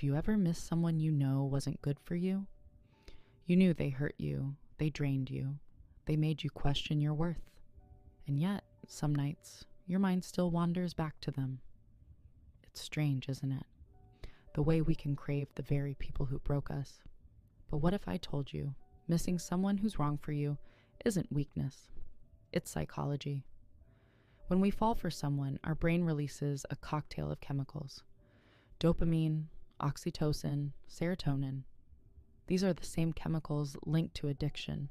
Have you ever missed someone you know wasn't good for you? You knew they hurt you, they drained you, they made you question your worth. And yet, some nights, your mind still wanders back to them. It's strange, isn't it? The way we can crave the very people who broke us. But what if I told you, missing someone who's wrong for you isn't weakness, it's psychology. When we fall for someone, our brain releases a cocktail of chemicals. Dopamine, oxytocin, serotonin. These are the same chemicals linked to addiction.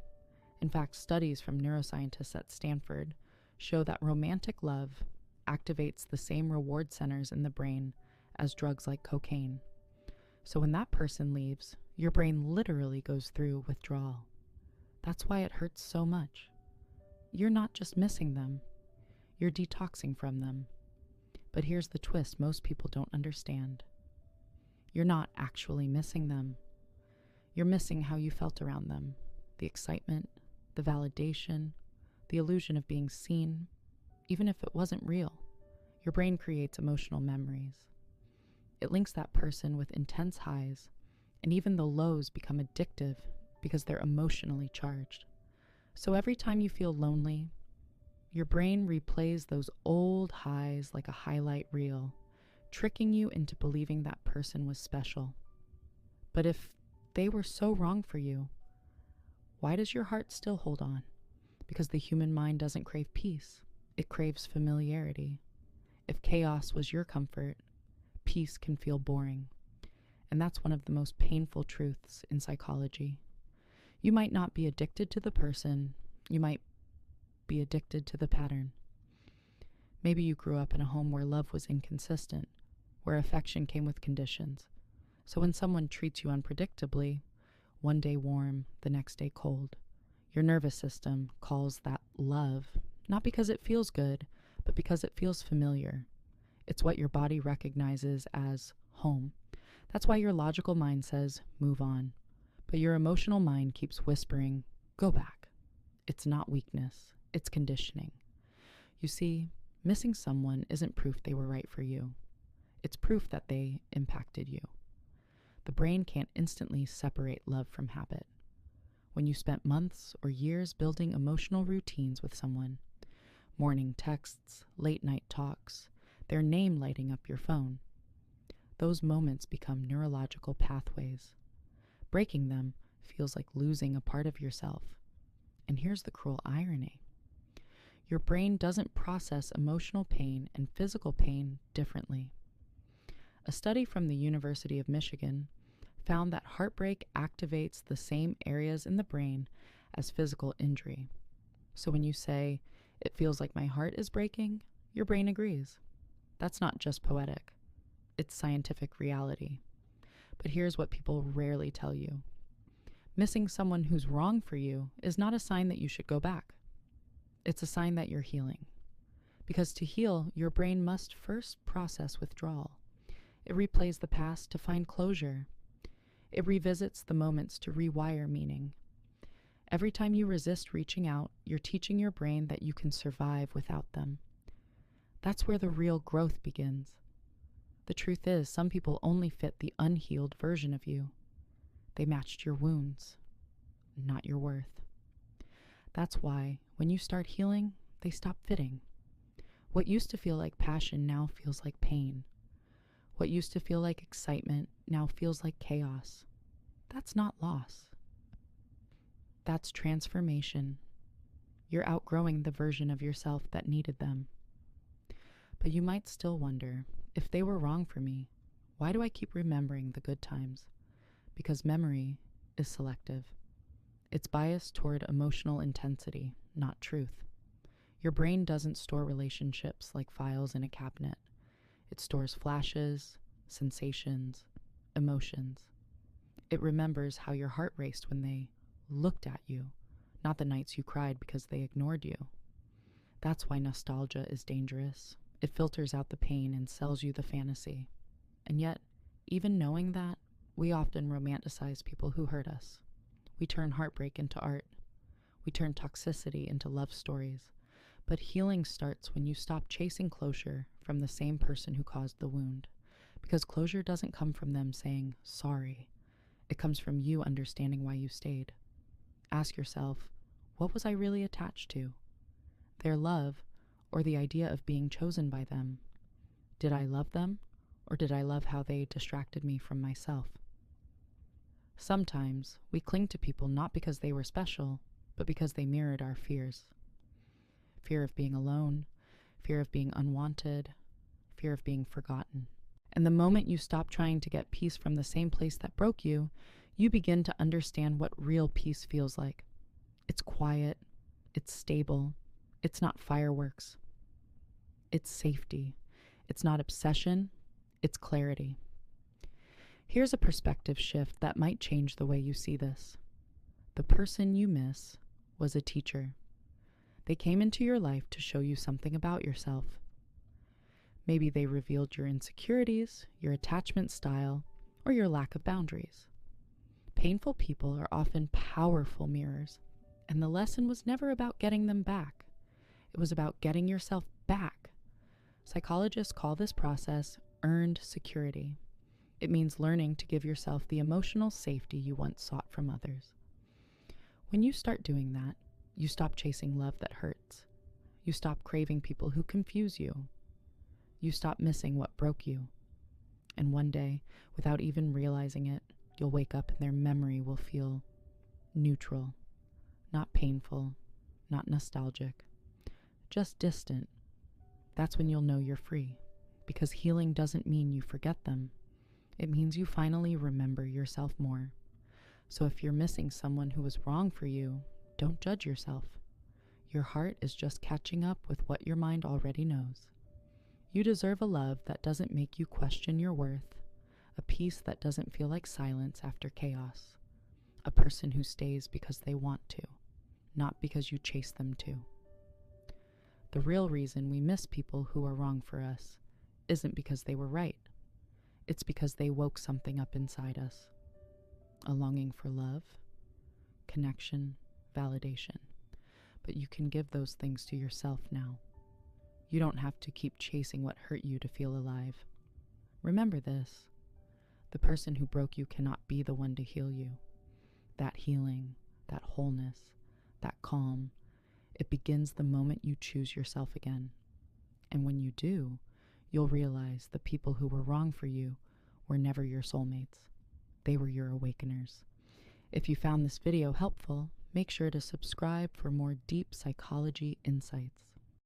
In fact, studies from neuroscientists at Stanford show that romantic love activates the same reward centers in the brain as drugs like cocaine. So when that person leaves, your brain literally goes through withdrawal. That's why it hurts so much. You're not just missing them, you're detoxing from them. But here's the twist most people don't understand. You're not actually missing them. You're missing how you felt around them, the excitement, the validation, the illusion of being seen, even if it wasn't real. Your brain creates emotional memories. It links that person with intense highs, and even the lows become addictive because they're emotionally charged. So every time you feel lonely, your brain replays those old highs like a highlight reel, tricking you into believing that person was special. But if they were so wrong for you, why does your heart still hold on? Because the human mind doesn't crave peace. It craves familiarity. If chaos was your comfort, peace can feel boring. And that's one of the most painful truths in psychology. You might not be addicted to the person, you might be addicted to the pattern. Maybe you grew up in a home where love was inconsistent, where affection came with conditions. So when someone treats you unpredictably, one day warm, the next day cold, your nervous system calls that love, not because it feels good, but because it feels familiar. It's what your body recognizes as home. That's why your logical mind says, move on. But your emotional mind keeps whispering, go back. It's not weakness, it's conditioning. You see, missing someone isn't proof they were right for you. It's proof that they impacted you. The brain can't instantly separate love from habit. When you spent months or years building emotional routines with someone, morning texts, late night talks, their name lighting up your phone, those moments become neurological pathways. Breaking them feels like losing a part of yourself. And here's the cruel irony. Your brain doesn't process emotional pain and physical pain differently. A study from the University of Michigan found that heartbreak activates the same areas in the brain as physical injury. So when you say, it feels like my heart is breaking, your brain agrees. That's not just poetic. It's scientific reality. But here's what people rarely tell you. Missing someone who's wrong for you is not a sign that you should go back. It's a sign that you're healing. Because to heal, your brain must first process withdrawal. It replays the past to find closure. It revisits the moments to rewire meaning. Every time you resist reaching out, you're teaching your brain that you can survive without them. That's where the real growth begins. The truth is, some people only fit the unhealed version of you. They matched your wounds, not your worth. That's why, when you start healing, they stop fitting. What used to feel like passion now feels like pain. What used to feel like excitement now feels like chaos. That's not loss. That's transformation. You're outgrowing the version of yourself that needed them. But you might still wonder, if they were wrong for me, why do I keep remembering the good times? Because memory is selective. It's biased toward emotional intensity, not truth. Your brain doesn't store relationships like files in a cabinet. It stores flashes, sensations, emotions. It remembers how your heart raced when they looked at you, not the nights you cried because they ignored you. That's why nostalgia is dangerous. It filters out the pain and sells you the fantasy. And yet, even knowing that, we often romanticize people who hurt us. We turn heartbreak into art. We turn toxicity into love stories. But healing starts when you stop chasing closure from the same person who caused the wound. Because closure doesn't come from them saying sorry. It comes from you understanding why you stayed. Ask yourself, what was I really attached to? Their love, or the idea of being chosen by them? Did I love them, or did I love how they distracted me from myself? Sometimes we cling to people not because they were special, but because they mirrored our fears. Fear of being alone, fear of being unwanted, fear of being forgotten. And the moment you stop trying to get peace from the same place that broke you, you begin to understand what real peace feels like. It's quiet, it's stable, it's not fireworks. It's safety. It's not obsession, it's clarity. Here's a perspective shift that might change the way you see this. The person you miss was a teacher. They came into your life to show you something about yourself. Maybe they revealed your insecurities, your attachment style, or your lack of boundaries. Painful people are often powerful mirrors, and the lesson was never about getting them back. It was about getting yourself back. Psychologists call this process earned security. It means learning to give yourself the emotional safety you once sought from others. When you start doing that, you stop chasing love that hurts. You stop craving people who confuse you. You stop missing what broke you. And one day, without even realizing it, you'll wake up and their memory will feel neutral, not painful, not nostalgic, just distant. That's when you'll know you're free, because healing doesn't mean you forget them. It means you finally remember yourself more. So if you're missing someone who was wrong for you, don't judge yourself. Your heart is just catching up with what your mind already knows. You deserve a love that doesn't make you question your worth, a peace that doesn't feel like silence after chaos, a person who stays because they want to, not because you chase them to. The real reason we miss people who are wrong for us isn't because they were right. It's because they woke something up inside us. A longing for love, connection, validation. But you can give those things to yourself now. You don't have to keep chasing what hurt you to feel alive. Remember this. The person who broke you cannot be the one to heal you. That healing, that wholeness, that calm, it begins the moment you choose yourself again. And when you do, you'll realize the people who were wrong for you were never your soulmates. They were your awakeners. If you found this video helpful, make sure to subscribe for more deep psychology insights.